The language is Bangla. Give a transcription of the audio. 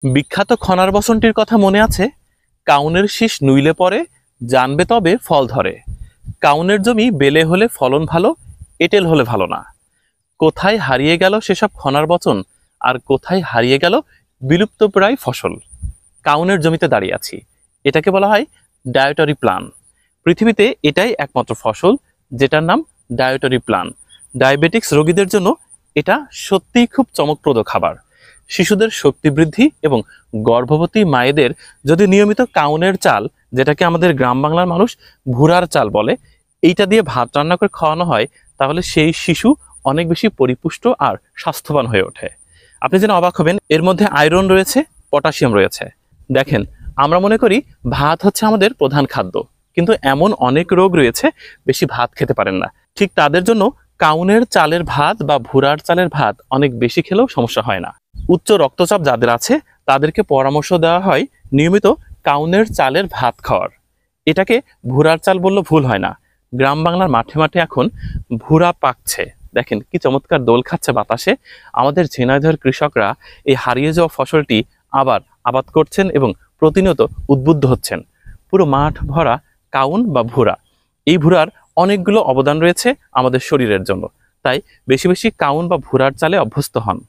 বিখ্যাত খনার বচনটির কথা মনে আছে? কাউনের শীষ নুইলে পরে, জানবে তবে ফল ধরে। কাউনের জমি বেলে হলে ফলন ভালো, এঁটেল হলে ভালো না। কোথায় হারিয়ে গেল সেসব খনার বচন, আর কোথায় হারিয়ে গেল বিলুপ্তপ্রায় ফসল। কাউনের জমিতে দাঁড়িয়ে আছি, এটাকে বলা হয় ডায়েটরি প্লান। পৃথিবীতে এটাই একমাত্র ফসল যেটার নাম ডায়েটরি প্লান। ডায়াবেটিক্স রোগীদের জন্য এটা সত্যিই খুব চমকপ্রদ খাবার। শিশুদের শক্তি বৃদ্ধি এবং গর্ভবতী মায়েদের যদি নিয়মিত কাউনের চাল, যেটাকে আমাদের গ্রাম বাংলার মানুষ ভুরার চাল বলে, এইটা দিয়ে ভাত রান্না করে খাওয়ানো হয়, তাহলে সেই শিশু অনেক বেশি পরিপুষ্ট আর স্বাস্থ্যবান হয়ে ওঠে। আপনি যেন অবাক হবেন, এর মধ্যে আয়রন রয়েছে, পটাশিয়াম রয়েছে। দেখেন, আমরা মনে করি ভাত হচ্ছে আমাদের প্রধান খাদ্য, কিন্তু এমন অনেক রোগ রয়েছে বেশি ভাত খেতে পারেন না। ঠিক তাদের জন্য কাউনের চালের ভাত বা ভুরার চালের ভাত অনেক বেশি খেলেও সমস্যা হয় না। উচ্চ রক্তচাপ যাদের আছে তাদেরকে পরামর্শ দেওয়া হয় নিয়মিত কাউনের চালের ভাত খাওয়ার। এটাকে ভুরার চাল বললে ভুল হয় না। গ্রাম বাংলার মাঠে মাঠে এখন ভুরা পাকছে। দেখেন কি চমৎকার দোল খাচ্ছে বাতাসে। আমাদের ঝিনাইদহের কৃষকরা এই হারিয়ে যাওয়া ফসলটি আবার আবাদ করছেন এবং প্রতিনিয়ত উদ্বুদ্ধ হচ্ছেন। পুরো মাঠ ভরা কাউন বা ভুরা। এই ভুরার অনেকগুলো অবদান রয়েছে আমাদের শরীরের জন্য। তাই বেশি বেশি কাউন বা ভুরার চালে অভ্যস্ত হন।